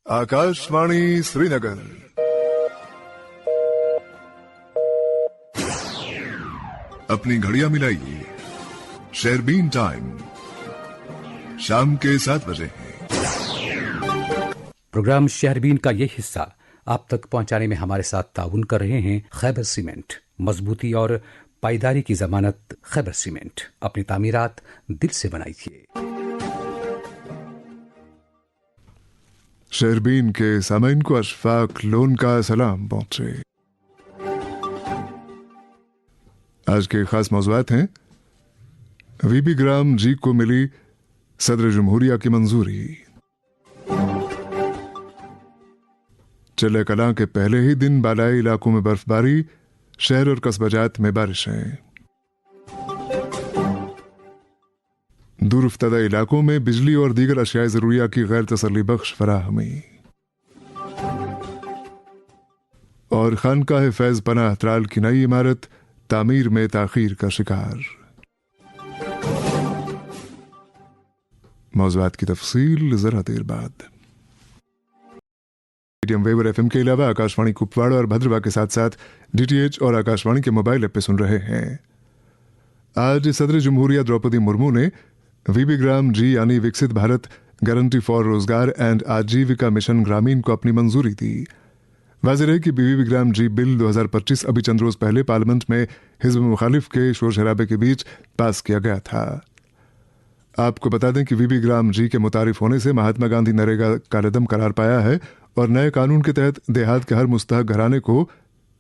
आकाशवाणी श्रीनगर। अपनी घड़ियां मिलाइए, शेरबीन टाइम शाम के 7 बजे है। प्रोग्राम शेरबीन का ये हिस्सा आप तक पहुंचाने में हमारे साथ ताउन कर रहे हैं खैबर सीमेंट। मजबूती और पायदारी की जमानत खैबर सीमेंट। अपनी तामीरात दिल से बनाइए। शेरबीन के सामईन को अशफाक लोन का सलाम पहुंचे। आज के खास मौज़ूआत हैं। वीबी ग्राम जी को मिली सदर जमहूरिया की मंजूरी। चिल्ले कलां के पहले ही दिन बालाई इलाकों में बर्फबारी, शहर और कस्बाजात में बारिशें। दूरफ्तादा इलाकों में बिजली और दीगर अशियाए जरूरिया की गैर तसल्ली बख्श फराहमी। और खानकाह फैज पनाह त्राल की नई इमारत तामीर में ताखीर का शिकार। मौज़ूआत की तफसील जरा देर बाद। मीडियम वेव और एफएम के अलावा आकाशवाणी कुपवाड़ा और भद्रवा के साथ साथ डीटीएच और आकाशवाणी के मोबाइल ऐप पे सुन रहे हैं। आज सदर जमहूरिया द्रौपदी मुर्मू ने वीबी ग्राम जी यानी विकसित भारत गारंटी फॉर रोजगार एंड आजीविका मिशन ग्रामीण को अपनी मंजूरी दी। वाज़ेह है कि वीबी ग्राम जी बिल 2025 अभी चंद रोज पहले पार्लियामेंट में हिज़्ब मुखालिफ के शोर शराबे के बीच पास किया गया था। आपको बता दें कि वीबी ग्राम जी के मुतारिफ होने से महात्मा गांधी नरेगा कालेदम करार पाया है और नए कानून के तहत देहात के हर मुस्तहक घराने को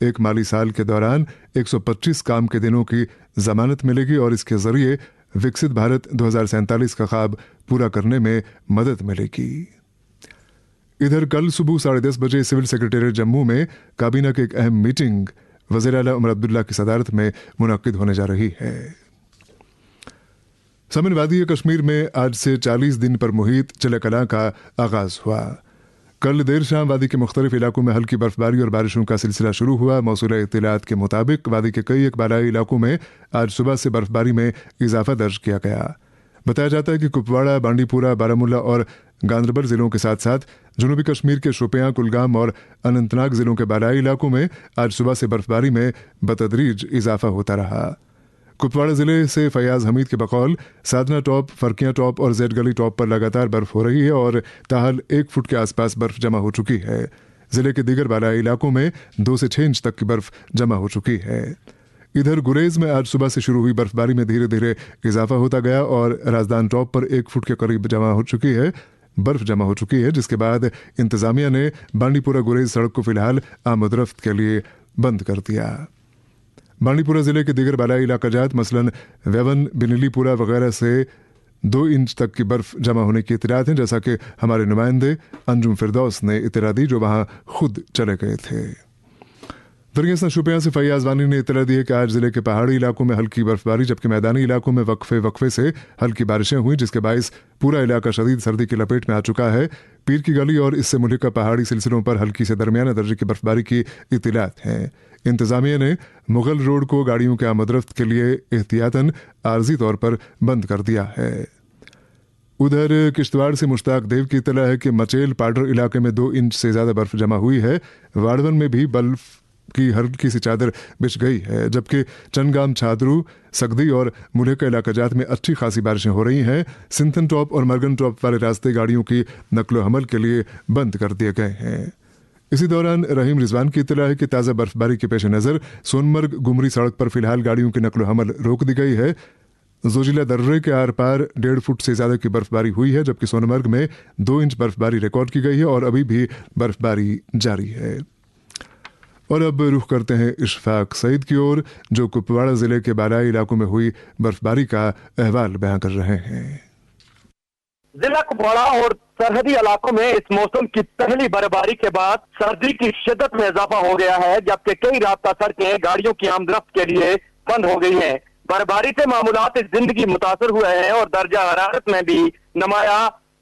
एक माली साल के दौरान 125 काम के दिनों की जमानत मिलेगी और इसके जरिए विकसित भारत 2047 का ख्वाब पूरा करने में मदद मिलेगी। इधर कल सुबह 10:30 बजे सिविल सेक्रेटेरिएट जम्मू में काबीना की एक अहम मीटिंग वज़ीर आला उमर अब्दुल्ला की सदारत में मुनक्किद होने जा रही है। समन वादी कश्मीर में आज से 40 दिन पर मुहित चिल्ले कलां का आगाज हुआ। कल देर शाम वादी के मुख्तलिफ इलाकों में हल्की बर्फबारी और बारिशों का सिलसिला शुरू हुआ। मौसूला इत्तलात के मुताबिक वादी के कई एक बालाई इलाकों में आज सुबह से बर्फबारी में इजाफा दर्ज किया गया। बताया जाता है कि कुपवाड़ा, बांडीपुरा, बारामुल्ला और गांदरबल जिलों के साथ साथ जनूबी कश्मीर के शोपियां, कुलगाम और अनंतनाग जिलों के बालाई इलाकों में आज सुबह से बर्फबारी में बतदरीज इजाफा होता रहा। कुपवाड़ा जिले से फयाज हमीद के बकौल साधना टॉप, फरकियां टॉप और जेड गली टॉप पर लगातार बर्फ हो रही है और ताहल 1 फुट के आसपास बर्फ जमा हो चुकी है। जिले के दीगर बालाई इलाकों में 2 से 6 इंच तक की बर्फ जमा हो चुकी है। इधर गुरेज में आज सुबह से शुरू हुई बर्फबारी में धीरे धीरे इजाफा होता गया और राजदान टॉप पर 1 फुट के करीब बर्फ जमा हो चुकी है, जिसके बाद इंतजामिया ने बांडीपुरा गुरेज सड़क को फिलहाल आमदरफ्त के लिए बंद कर दिया। बांडीपुरा जिले के दीगर बालाई इलाकाजात मसलन वेवन, बिनलीपुरा वगैरह से 2 इंच तक की बर्फ जमा होने की इत्तलात हैं, जैसा कि हमारे नुमाइंदे अंजुम फिरदौस ने इत्तला दी जो वहां खुद चले गए थे। फिर शुपियां से फैयाज वानी ने इत्तला दी है कि आज जिले के पहाड़ी इलाकों में हल्की बर्फबारी जबकि मैदानी इलाकों में वक्फे से हल्की बारिशें हुई, जिसके बायस पूरा इलाका शदीद सर्दी की लपेट में आ चुका है। पीर की गली और इससे मुल्का पहाड़ी सिलसिलों पर हल्की से दरमियाना दर्जे की बर्फबारी की इत्तलात हैं। इंतजामिया ने मुगल रोड को गाड़ियों के आमदरफ्त के लिए एहतियातन आर्जी तौर पर बंद कर दिया है। उधर किश्तवाड़ से मुश्ताक देव की इत्तला है कि मचेल पाडर इलाके में 2 इंच से ज्यादा बर्फ जमा हुई है। वाड़वन में भी बर्फ की हल्की सी चादर बिछ गई है, जबकि चनगाम, छादरू, सगदी और मुल्का इलाकाजात में अच्छी खासी बारिशें हो रही हैं। सिंथन टॉप और मरगन टॉप वाले रास्ते गाड़ियों की नकलो हमल के लिए बंद कर दिए गए हैं। इसी दौरान रहीम रिजवान की इत्तला है कि ताज़ा बर्फबारी के पेश नज़र सोनमर्ग गुमरी सड़क पर फिलहाल गाड़ियों की नकलो हमल रोक दी गई है। जोजिला दर्रे के आर पार 1.5 फुट से ज्यादा की बर्फबारी हुई है, जबकि सोनमर्ग में 2 इंच बर्फबारी रिकॉर्ड की गई है और अभी भी बर्फबारी जारी है। और अब रुख करते हैं इशफाक सईद की ओर, जो कुपवाड़ा जिले के बालाई इलाकों में हुई बर्फबारी का अहवाल बयां कर रहे हैं। जिला कुपवाड़ा और सरहदी इलाकों में इस मौसम की पहली बर्फबारी के बाद सर्दी की शिद्दत में इजाफा हो गया है, जबकि कई रास्ता सड़कें गाड़ियों की आमदरफ्त के लिए बंद हो गई हैं। बर्फबारी से मामूलात जिंदगी मुतासर हुए हैं और दर्जा हरारत में भी नुमाया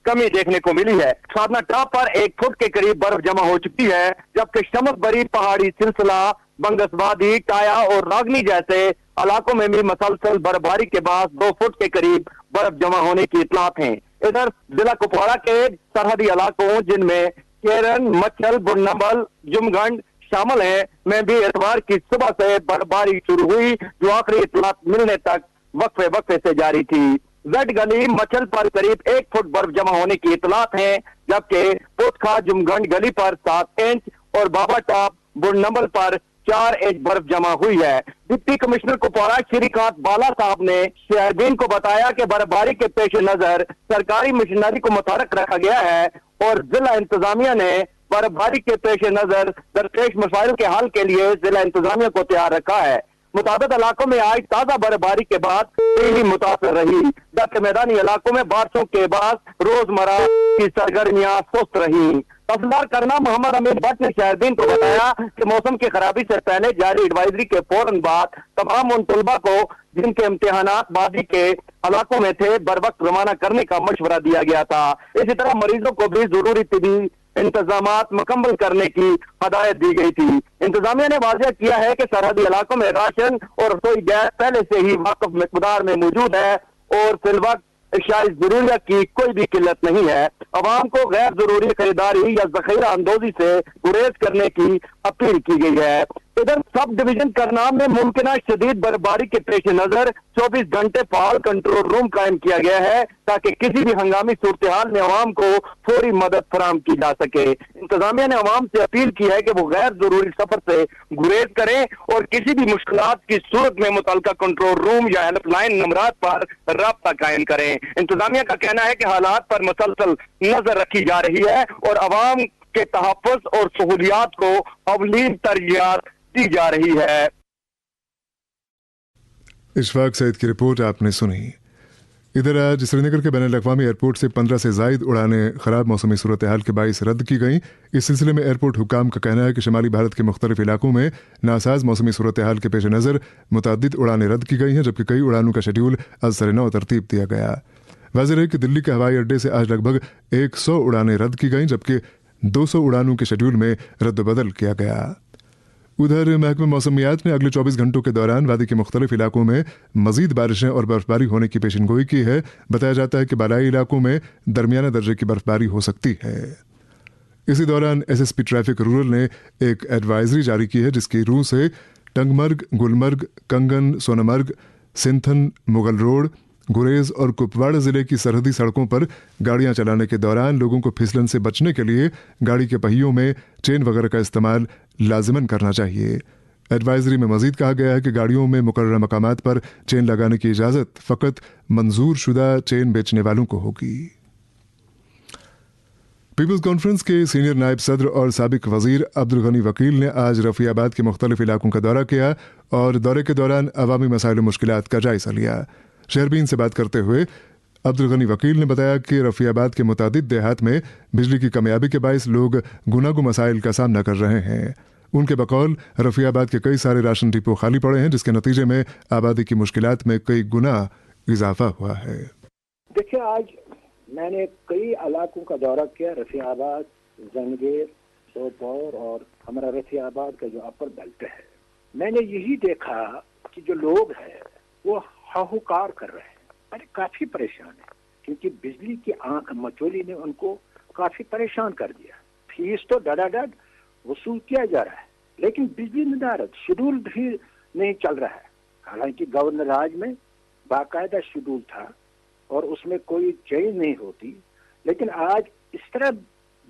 कमी देखने को मिली है। साधना टॉप पर 1 फुट के करीब बर्फ जमा हो चुकी है, जबकि शमस बरी पहाड़ी सिलसिला, बंगसवादी, टाया और रागनी जैसे इलाकों में भी मसलसल बर्फबारी के बाद 2 फुट के करीब बर्फ जमा होने की इतलात है। इधर जिला कुपवाड़ा के सरहदी इलाकों जिनमें केरन, मच्छल, बुन्नबल, जुमगंड शामिल है में भी इतवार की सुबह से बर्फबारी शुरू हुई, जो आखिरी इतलात मिलने तक वक्फे वक्फे से जारी थी। जट गली मच्छल पर करीब 1 फुट बर्फ जमा होने की इतलात है, जबकि पुतखा जुमगंड गली पर 7 इंच और बाबा टॉप बुन्नबल पर 4 इंच बर्फ जमा हुई है। डिप्टी कमिश्नर कुपवाड़ा श्रीकांत बाला साहब ने शहरबीन को बताया कि बर्फबारी के पेश नजर सरकारी मशीनरी को मुतहरक रखा गया है और जिला इंतजामिया ने बर्फबारी के पेश नजर दरपेश मसाइल के हल के लिए जिला इंतजामिया को तैयार रखा है। मुताबिक इलाकों में आज ताजा बर्फबारी के बाद तेजी मुतासर रही, जबकि मैदानी इलाकों में बारिशों के बाद रोजमर्रा की सरगर्मियां सुस्त रही। तहसीलदार करना मोहम्मद अमीर भट्ट ने शहरबीन को बताया कि मौसम की खराबी से पहले जारी एडवाइजरी के फौरन बाद तमाम उन तलबा को जिनके इम्तिहानात वादी के इलाकों में थे बर वक्त रवाना करने का मशवरा दिया गया था। इसी तरह मरीजों को भी जरूरी तिबी इंतजामात मुकम्मल करने की हदायत दी गई थी। इंतजामिया ने वाज़ेह किया है कि सरहदी इलाकों में राशन और रसोई गैस पहले से ही वाक़िफ मिक़दार में मौजूद है और फिलवक्त अशियाई ज़रूरियत की कोई भी किल्लत नहीं है। अवाम को गैर जरूरी खरीदारी या जखीरा अंदोजी से गुरेज करने की अपील की गई है। इधर सब डिवीजन करनाल में मुमकिन शदीद बर्फबारी के पेश नजर 24 घंटे फाल कंट्रोल रूम कायम किया गया है, ताकि किसी भी हंगामी सूरत हाल में अवाम को फौरी मदद फराम की जा सके। इंतजामिया ने अवाम से अपील की है कि वो गैर जरूरी सफर से गुरेज करें और किसी भी मुश्किलात की सूरत में मुतल्लिका कंट्रोल रूम या हेल्पलाइन नंबरात पर राब्ता कायम करें। इंतजामिया का कहना है कि हालात पर मुसलसल नजर रखी जा रही है और अवाम के तहफ़्फ़ुज़ और सहूलियात को अवलीन तरजीहात दी जा रही है। इशफाक सईद की रिपोर्ट आपने सुनी। इधर आज श्रीनगर के बैनुल अक़वामी एयरपोर्ट से 15 से ज़ायद उड़ानें खराब मौसमी सूरत हाल के बाइस रद्द की गईं। इस सिलसिले में एयरपोर्ट हुक्काम का कहना है कि शुमाली भारत के मुख्तलिफ इलाकों में नासाज मौसमी सूरत हाल के पेश नज़र मुतअद्दिद उड़ानें रद्द की गई हैं, जबकि कई उड़ानों का शेड्यूल अज़ नौ तरतीब दिया गया। वाज़ेह है कि दिल्ली के हवाई अड्डे से आज लगभग 100 उड़ानें रद्द की गईं, जबकि 200 उड़ानों के शेड्यूल में रद्द-बदल किया गया। उधर महकमा मौसमियात ने अगले 24 घंटों के दौरान वादी के मुख्तलिफ इलाकों में मजीद बारिशें और बर्फबारी होने की पेशेनगोई की है। बताया जाता है कि बालाई इलाकों में दरमियाना दर्जे की बर्फबारी हो सकती है। इसी दौरान SSP ट्रैफिक रूरल ने एक एडवाइजरी जारी की है, जिसकी रूह से टंगमर्ग, गुलमर्ग, कंगन, सोनमर्ग, सिंथन, मुगल रोड, गुरेज और कुपवाड़ा जिले की सरहदी सड़कों पर गाड़ियां चलाने के दौरान लोगों को फिसलन से बचने के लिए गाड़ी के पहियों में चेन वगैरह का इस्तेमाल लाजिमन करना चाहिए। एडवाइजरी में मजीद कहा गया है कि गाड़ियों में मुकर्रर मकामात पर चेन लगाने की इजाज़त फ़कत मंजूर शुदा चेन बेचने वालों को होगी। पीपल्स कॉन्फ्रेंस के सीनियर नायब सदर और साबिक वजीर अब्दुल गनी वकील ने आज रफ़ियाबाद के मुख्तलिफ इलाकों का दौरा किया और दौरे के दौरान अवामी मसाइल और मुश्किलात का जायजा लिया। शहरबीन से बात करते हुए अब्दुल गनी वकील ने बताया कि रफ़ियाबाद के मुतादिद देहात में बिजली की कमियाबी के बायस लोग गुनागो मसाइल का सामना कर रहे हैं। उनके बकौल रफ़ियाबाद के कई सारे राशन डिपो खाली पड़े हैं, जिसके नतीजे में आबादी की मुश्किलात में कई गुना इजाफा हुआ है। देखिए, आज मैंने कई इलाकों का दौरा किया, रफ़ियाबाद, जंगीर, सोपोर और हमारा रफ़ियाबाद का जो अपर बेल्ट है। मैंने यही देखा कि जो लोग हैं वो हाहुकार कर रहे हैं, अरे काफी परेशान है, क्योंकि बिजली की आंख मचोली ने उनको काफी परेशान कर दिया। फीस तो डडाडड वसूल किया जा रहा है, लेकिन बिजली नदारत शेड्यूल भी नहीं चल रहा है। हालांकि गवर्नर राज में बाकायदा शेड्यूल था और उसमें कोई चेंज नहीं होती, लेकिन आज इस तरह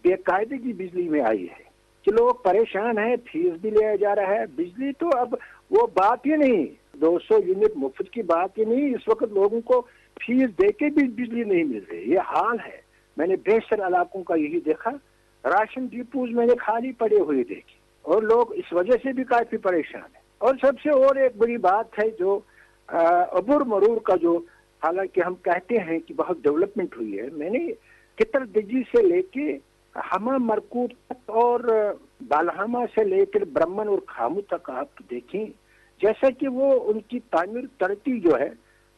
बेकायदगी बिजली में आई है कि लोग परेशान हैं, फीस भी लिया जा रहा है। बिजली तो अब वो बात ही नहीं, 200 यूनिट मुफ्त की बात ही नहीं, इस वक्त लोगों को फीस देके भी बिजली नहीं मिल रही, ये हाल है। मैंने बेशतर इलाकों का यही देखा, राशन डिपोज मैंने खाली पड़े हुए देखे और लोग इस वजह से भी काफी परेशान है। और सबसे और एक बड़ी बात है जो अबूर मरूर का, जो हालांकि हम कहते हैं कि बहुत डेवलपमेंट हुई है, मैंने कितर दिजी से लेके हमा मरकूट तक और बालहमा से लेकर ब्रह्मन और खामू तक आप देखें, जैसा कि वो उनकी तामीर तरक्की जो है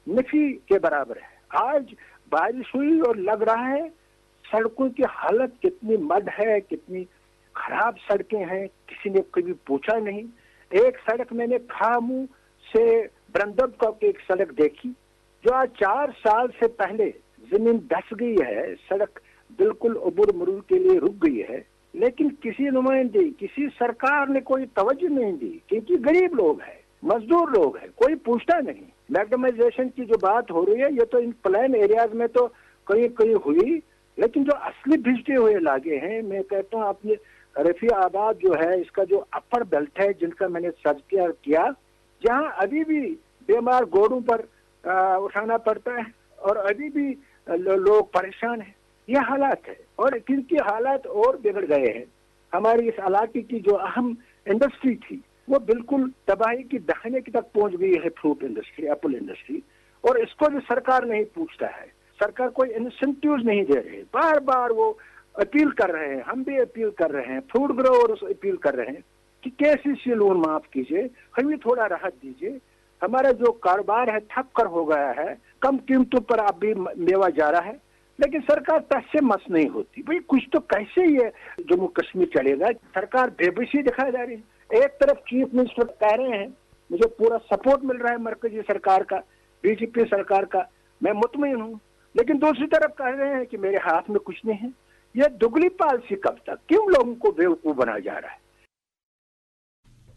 नफी के बराबर है। आज बारिश हुई और लग रहा है सड़कों की हालत कितनी मड है, कितनी खराब सड़कें हैं, किसी ने कभी पूछा नहीं। एक सड़क मैंने खामू से ब्रंदब तक एक सड़क देखी, जो आज 4 साल से पहले जमीन धस गई है, सड़क बिल्कुल अबूर मरूर के लिए रुक गई है, लेकिन किसी नुमाइंदे, किसी सरकार ने कोई तवज्जो नहीं दी, क्योंकि गरीब लोग हैं, मजदूर लोग हैं, कोई पूछता नहीं। मैक्डमाइजेशन की जो बात हो रही है, ये तो इन प्लान एरियाज में तो कहीं कहीं हुई, लेकिन जो असली भिजते हुए इलाके हैं, मैं कहता हूँ अपने रफियाबाद जो है, इसका जो अपर बेल्ट है, जिनका मैंने सर्च किया, जहाँ अभी भी बीमार घोड़ों पर उठाना पड़ता है और अभी भी लोग परेशान हैं। यह हालात है और क्योंकि हालात और बिगड़ गए हैं। हमारी इस इलाके की जो अहम इंडस्ट्री थी वो बिल्कुल तबाही की दहने की तक पहुंच गई है, फ्रूट इंडस्ट्री, एप्पल इंडस्ट्री, और इसको भी सरकार नहीं पूछता है। सरकार कोई इंसेंटिव्स नहीं दे रहे, बार बार वो अपील कर रहे हैं, हम भी अपील कर रहे हैं, फूड ग्रोवर्स अपील कर रहे हैं कि केसीसी लोन माफ कीजिए, हमें थोड़ा राहत दीजिए, हमारा जो कारोबार है ठप कर हो गया है, कम कीमतों पर अब भी मेवा जा रहा है, लेकिन सरकार टस से मस नहीं होती। भाई कुछ तो कैसे ये जम्मू कश्मीर चलेगा? सरकार बेबसी दिखाई जा रही है। एक तरफ चीफ मिनिस्टर कह रहे हैं मुझे पूरा सपोर्ट मिल रहा है मरकजी सरकार का, बीजेपी सरकार का, मैं मुतमईन हूँ, लेकिन दूसरी तरफ कह रहे हैं कि मेरे हाथ में कुछ नहीं है। ये दुगली पॉलिसी कब तक? क्यों लोगों को बेवकूफ बनाया जा रहा है?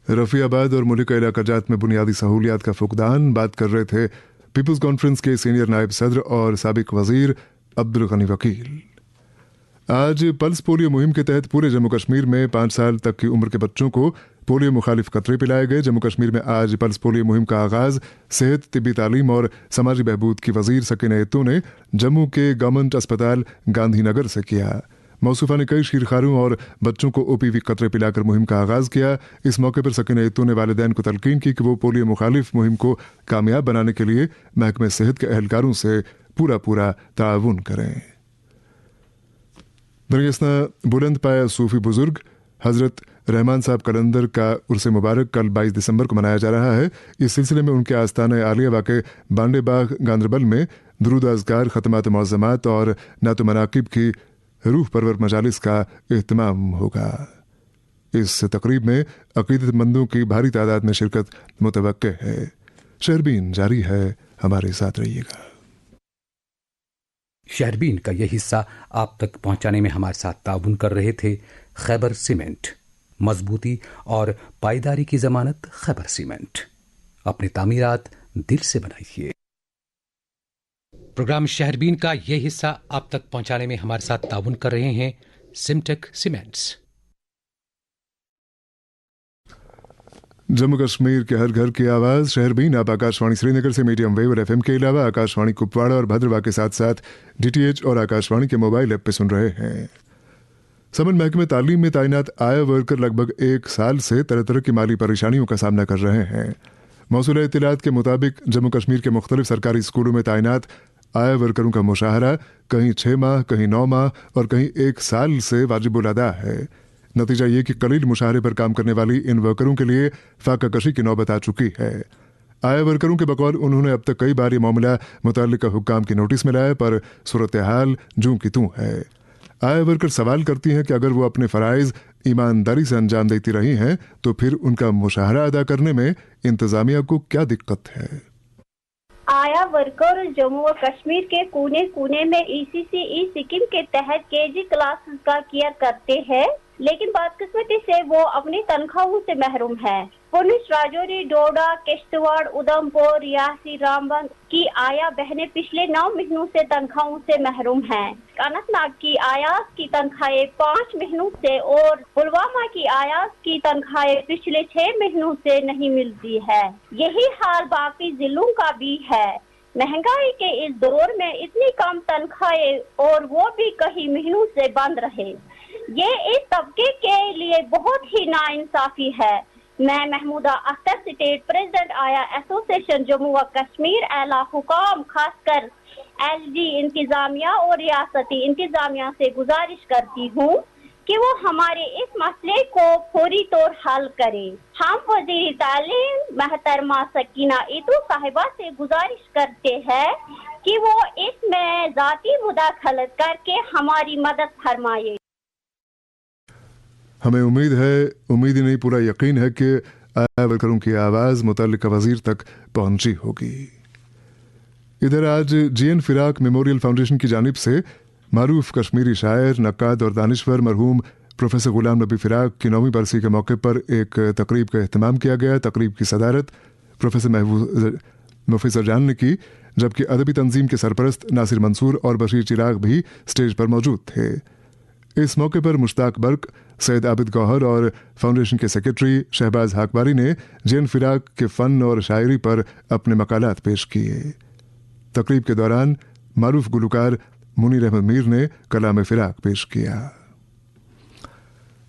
रफियाबाद और मुल्क इलाकाजात में बुनियादी सहूलियात का फुकदान बात कर रहे थे पीपल्स कॉन्फ्रेंस के सीनियर नायब सदर और साबिक वजीर अब्दुल गनी वकील। आज पल्स पोलियो मुहिम के तहत पूरे जम्मू कश्मीर में 5 साल तक की उम्र के बच्चों को पोलियो मुखालिफ कतरे पिलाए गए। जम्मू कश्मीर में आज पल्स पोलियो मुहिम का आगाज सेहत, तिब्बी तालीम और समाजी बहबूद की वजीर सकीना इत्तू ने जम्मू के गवर्नमेंट अस्पताल गांधीनगर से किया। मौसूफा ने कई शीरखारों और बच्चों को ओपीवी कतरे पिलाकर मुहिम का आगाज किया। इस मौके पर सकीना इत्तू ने वालिदैन को तलकीन की कि वो पोलियो मुखालिफ मुहिम को कामयाब बनाने के लिए महकमे सेहत के एहलकारों से पूरा ताउन करें। दरअसल बुलंद पाया सूफी बुजुर्ग हजरत रहमान साहब कलंदर का उर्स मुबारक कल 22 दिसंबर को मनाया जा रहा है। इस सिलसिले में उनके आस्थाना आलिया वाक़े बांडे बाग गांधरबल में दुरूद अज़कार, खतमात मुअज़्ज़मात और नात मनाकिब की रूह परवर मजालिस का एहतमाम होगा। इस तकरीब में अक़ीदतमंदों की भारी तादाद में शिरकत मुतवक्के है। शहरबीन जारी है, हमारे साथ रहिएगा। शहरबीन का यह हिस्सा आप तक पहुंचाने में हमारे साथ ताउन कर रहे थे खैबर सीमेंट। मजबूती और पायदारी की जमानत खैबर सीमेंट। अपनी तामीरात दिल से बनाइए। प्रोग्राम शहरबीन का यह हिस्सा आप तक पहुंचाने में हमारे साथ ताउन कर रहे हैं सिमटेक सीमेंट्स। जम्मू कश्मीर के हर घर की आवाज शहरबीन आप आकाशवाणी श्रीनगर से मीडियम वेव और एफएम के अलावा आकाशवाणी कुपवाड़ा और भद्रवाह के साथ साथ डीटीएच और आकाशवाणी के मोबाइल ऐप पे सुन रहे हैं। समन महकमे तालीम में तैनात आया वर्कर लगभग 1 साल से तरह तरह की माली परेशानियों का सामना कर रहे हैं। मौसूल इत्तलात के मुताबिक जम्मू कश्मीर के मुख्तलिफ सरकारी स्कूलों में तैनात आया वर्करों का मुशाहरा कहीं 6 माह, कहीं 9 माह और कहीं 1 साल से वाजिबुल अदा है। नतीजा ये कि कलील मुशाहरे पर काम करने वाली इन वर्करों के लिए फाका कशी की नौबत आ चुकी है। आया वर्करों के बकौल उन्होंने अब तक कई बार ये मामला मुताल्लिका हुक्काम की नोटिस में लाया, पर सूरत हाल जूं की तूं है। आया वर्कर सवाल करती हैं कि अगर वो अपने फ़राइज़ ईमानदारी से अंजाम देती रही हैं तो फिर उनका मुशाहरा अदा करने में इंतजामिया को क्या दिक्कत है। आया वर्कर जम्मू और कश्मीर के कोने कोने में ईसीसी स्कीम के तहत केजी क्लासेस का किया करते हैं, लेकिन बदकिस्मती से वो अपनी तनख्वाहों से महरूम है। पुंछ, राजौरी, डोडा, किश्तवाड़, उधमपुर, रियासी, रामबन की आया बहनें पिछले 9 महीनों से तनख्वाहों से महरूम हैं। अनंतनाग की आयास की तनख्वाहें 5 महीनों से और पुलवामा की आयास की तनख्वाहें पिछले 6 महीनों से नहीं मिलती है। यही हाल बाकी जिलों का भी है। महंगाई के इस दौर में इतनी कम तनख्वाहें और वो भी कई महीनों से बंद रहे, ये इस तबके के लिए बहुत ही नाइंसाफी है। मैं महमूदा अख्तर, स्टेट प्रेसिडेंट आया एसोसिएशन जम्मू व कश्मीर, आला हुकाम खासकर एलजी इंतजामिया और रियासती इंतजामिया से गुजारिश करती हूँ कि वो हमारे इस मसले को फौरी तौर हल करे। हम वज़ीर तालीम महतरमा सकीना इत्तू साहिबा से गुजारिश करते हैं कि वो इसमें ज़ाती मुदाखलत करके हमारी मदद फरमाए। हमें उम्मीद ही नहीं पूरा यकीन है कि आया वर्करों की आवाज़ मुतल्लिका वजीर तक पहुंची होगी। इधर आज जीएन फिराक मेमोरियल फाउंडेशन की जानिब से मारूफ कश्मीरी शायर, नक्काद और दानिश्वर मरहूम प्रोफेसर गुलाम नबी फिराक की 9वीं बरसी के मौके पर एक तकरीब का एहतमाम किया गया। तकरीब की सदारत प्रोफेसर मुफी सरजान ने की, जबकि अदबी तंजीम के सरपरस्त नासिर मंसूर और बशीर चिराग भी स्टेज पर मौजूद थे। इस मौके पर मुश्ताक बर्क, सैयद आबिद गौहर और फाउंडेशन के सेक्रेटरी शहबाज हाकबारी ने जैन फिराक के फ़न और शायरी पर अपने मकालात पेश किए। तकरीब के दौरान मारूफ गुलकार मुनीर अहमद मीर ने कलाम फिराक पेश किया।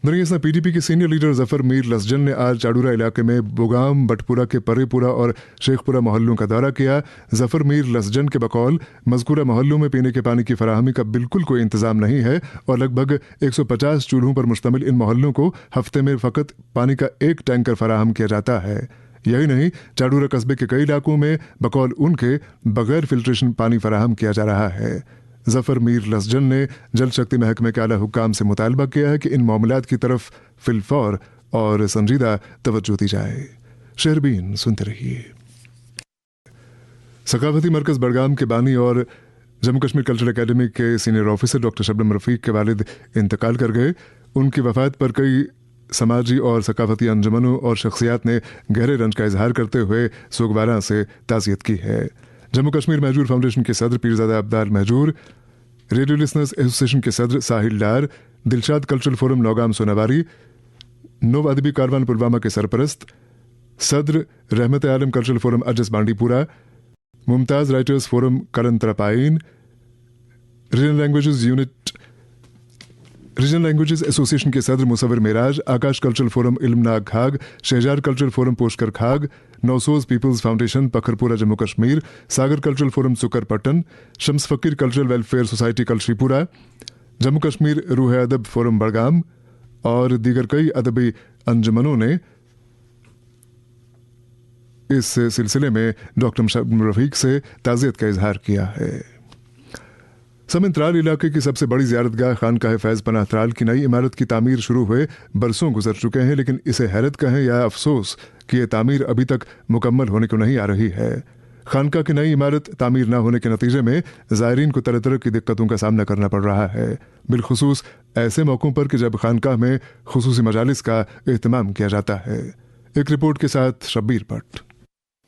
दरअसल पीडीपी के सीनियर लीडर जफर मीर लसजन ने आज चाडूरा इलाके में बुगाम, बटपुरा के परेपुरा और शेखपुरा मोहल्लों का दौरा किया। जफर मीर लसजन के बकौल मज़कूरा मोहल्लों में पीने के पानी की फराहमी का बिल्कुल कोई इंतजाम नहीं है और लगभग 150 चूल्हों पर मुश्तमिल इन मोहल्लों को हफ्ते में फ़कत पानी का एक टैंकर फराहम किया जाता है। यही नहीं, चाडूरा कस्बे के कई इलाकों में बकौल उनके बगैर फिल्ट्रेशन पानी फराहम किया जा रहा है। जफर मीर लसजन ने जल शक्ति महकमे के आला हुक्काम से मुतालबा किया है कि इन मामलात की तरफ फिलफौर और संजीदा तवज्जो दी जाए। शहरबीन सुनते रहिए। सकाफती मरकज बड़गाम के बानी और जम्मू कश्मीर कल्चरल एकेडमी के senior officer doctor Shabnam Rafiq के वालिद इंतकाल कर गए। उनकी वफात पर कई समाजी और सकाफती अंजुमनों और शख्सियात ने गहरे रंज का इजहार करते हुए सोगवारा से ताज़ियत की है। जम्मू कश्मीर महजूर फाउंडेशन के सदर Pirzada Abdal Mahjoor, radio listeners association के सदर साहिल डार, दिलशाद कल्चरल फोरम नौगाम सोनावारी, नव अदबी कारवान पुलवामा के सरपरस्त, सदर Rehmat Alam cultural forum Ajas Bandipora, Mumtaz writers forum Karan Tarpain, regional languages association के सदर Musavir Meraj, Akash cultural forum Ilmnag Khag, Shahzar cultural forum Poshkar Khag, Nausoz people's foundation Pakharpora Jammu Kashmir, Sagar cultural forum Sukar Pattan, Shams Faqir cultural welfare society कलश्रीपुरा, Jammu Kashmir रूह अदब फोरम बड़गाम और दीगर कई अदबी अंजुमनों ने इस सिलसिले में डॉक्टर शबनम रफीक से ताज़ियत का इजहार किया है। समिन त्राल इलाके की सबसे बड़ी ज़ियारतगाह खानकाह फैज़ पनाह त्राल की नई इमारत की तामीर शुरू हुए बरसों गुजर चुके हैं, लेकिन इसे हैरत कहें या अफसोस कि यह तामीर अभी तक मुकम्मल होने को नहीं आ रही है। खानकाह की नई इमारत तामीर न होने के नतीजे में ज़ायरीन को तरह तरह की दिक्कतों का सामना करना पड़ रहा है, बिलखुसूस ऐसे मौक़ों पर कि जब खानकाह में खुसूसी मजालिस का एहतमाम किया जाता है। एक रिपोर्ट के साथ शब्बीर भट्ट।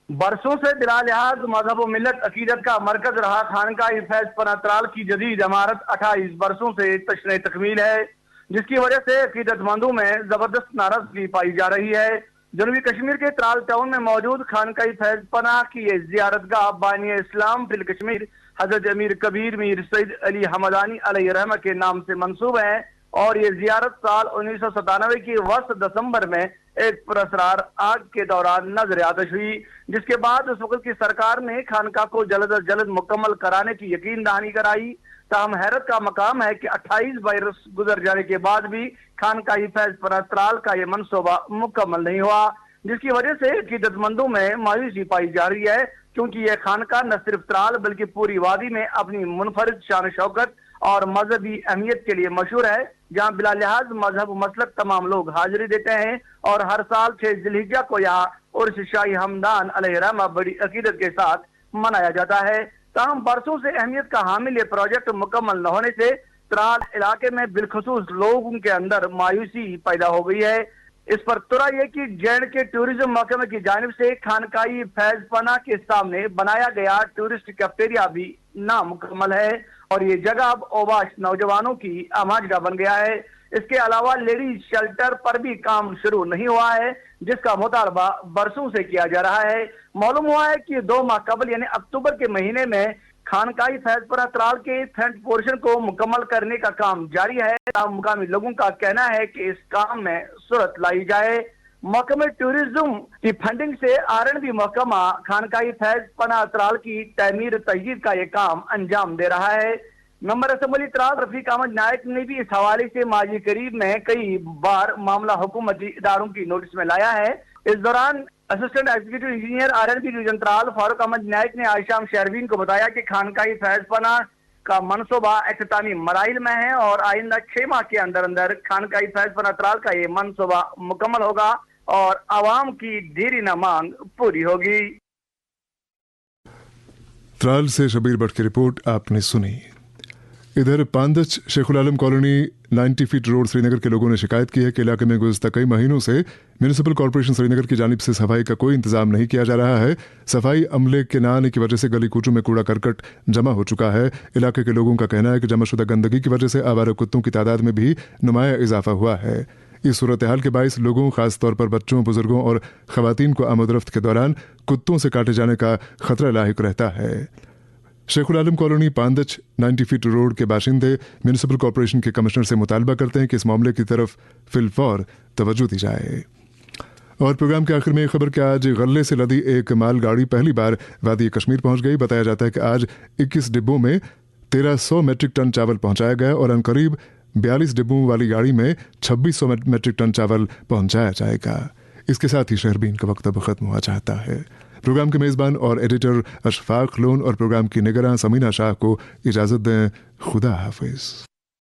बरसों से बिला लिहाज मजहब व मिल्लत अकीदत का मरकज रहा खानकाह फैज़ पनाह त्राल की जदीद इमारत 28 बरसों से तशने तकमील है, जिसकी वजह से अकीदतमंदों में जबरदस्त नाराजगी पाई जा रही है। जनूबी कश्मीर के त्राल टाउन में मौजूद खानकाह फैज़ पनाह की ये ज़ियारतगाह बानी इस्लाम फिल कश्मीर हजरत अमीर कबीर मीर सईद अली हमदानी अलैहि रहमा के नाम से मंसूब है और ये ज़ियारत साल 1997 की वस्त दिसंबर में एक पुरअसरार आग के दौरान नजर आतिश हुई, जिसके बाद उस वक्त की सरकार ने खानकाह को जल्द अज जल्द मुकम्मल कराने की यकीन दहानी कराई। ताहम हैरत का मकाम है कि 28 बरस गुजर जाने के बाद भी खानकाह फैज़ पनाह त्राल का ये मनसूबा मुकम्मल नहीं हुआ, जिसकी वजह से अकीदतमंदों में मायूसी पाई जा रही है, क्योंकि यह खानकाह न सिर्फ त्राल बल्कि पूरी वादी में अपनी मुनफरिद शान शौकत और मजहबी अहमियत के लिए मशहूर है, जहाँ बिला लिहाज मजहब मसलक तमाम लोग हाजिरी देते हैं और हर साल 6 जिलहिज्जा को यहाँ उर्स शाही हमदान अलैहि रहमा बड़ी अकीदत के साथ मनाया जाता है। ताहम बरसों से अहमियत का हामिल ये प्रोजेक्ट मुकम्मल न होने से त्राल इलाके में बिलखुसूस लोगों के अंदर मायूसी पैदा हो गई है। इस पर तुरा यह कि जैन के टूरिज्म महकमे की जानिब से खानकाह फैज़ पनाह के सामने बनाया गया टूरिस्ट कैफेटेरिया भी नामुकम्मल है और ये जगह अब ओबाश नौजवानों की आमाजगा बन गया है। इसके अलावा लेडीज शेल्टर पर भी काम शुरू नहीं हुआ है, जिसका मुतालबा बरसों से किया जा रहा है। मालूम हुआ है कि 2 माह कबल यानी अक्टूबर के महीने में खानकाह फैज़ पनाह त्राल के फ्रंट पोर्शन को मुकम्मल करने का काम जारी है। मुकामी लोगों का कहना है कि इस काम में सूरत लाई जाए। महकमे टूरिज्म की फंडिंग से R&B महकमा खानकाह फैज़ पनाह त्राल की तमीर तजदीद का ये काम अंजाम दे रहा है। मेंबर असेंबली त्राल रफीक अहमद नायक ने भी इस हवाले से माजी करीब में कई बार मामला हुकूमती इदारों की नोटिस में लाया है। इस दौरान assistant executive engineer R&B division Tral Farooq Ahmad Naik ने आज शाम शहरबीन को बताया कि खानकाह फैज़ पनाह का मनसूबा इख्तितामी मराइल में है और आइंदा 6 माह के अंदर अंदर खानकाह फैज़ पनाह त्राल का ये मनसूबा मुकम्मल होगा और आवाम की देरी न मांग पूरी होगी। त्राल से शबीर भट्ट की रिपोर्ट आपने सुनी। इधर पांदच शेखुल आलम कॉलोनी 90 फीट रोड श्रीनगर के लोगों ने शिकायत की है कि इलाके में गुज़श्ता कई महीनों से म्यूनिसिपल कॉर्पोरेशन श्रीनगर की जानिब से सफाई का कोई इंतजाम नहीं किया जा रहा है। सफाई अमले के ना आने की वजह से गली कूचों में कूड़ा करकट जमा हो चुका है। इलाके के लोगों का कहना है कि जमाशुदा गंदगी की वजह से आवारा कुत्तों की तादाद में भी नुमाया इजाफा हुआ है। इस सूरत हाल के बायस लोगों, खासतौर पर बच्चों, बुजुर्गों और खवातीन को आमदरफ्त के दौरान कुत्तों से काटे जाने का खतरा लाहिक रहता है। शेखुल आलम कॉलोनी पांदच 90 फीट रोड के बाशिंदे म्यूनिसिपल कॉर्पोरेशन के कमिश्नर से मुतालबा करते हैं कि इस मामले की तरफ फिलफौर तवज्जो दी जाए। और प्रोग्राम के आखिर में खबर कि आज गल्ले से लदी एक मालगाड़ी पहली बार वादी कश्मीर पहुंच गई। बताया जाता है कि आज 21 डिब्बों में 1300 मैट्रिक टन चावल पहुंचाया गया और अनकरीब 42 डिब्बों वाली गाड़ी में 2600 मैट्रिक टन चावल पहुंचाया जाएगा। इसके साथ ही शहरबीन का वक्त अब खत्म हुआ चाहता है। प्रोग्राम के मेज़बान और एडिटर अशफाक लोन और प्रोग्राम की निगरान समीना शाह को इजाज़त दें। खुदा हाफिज।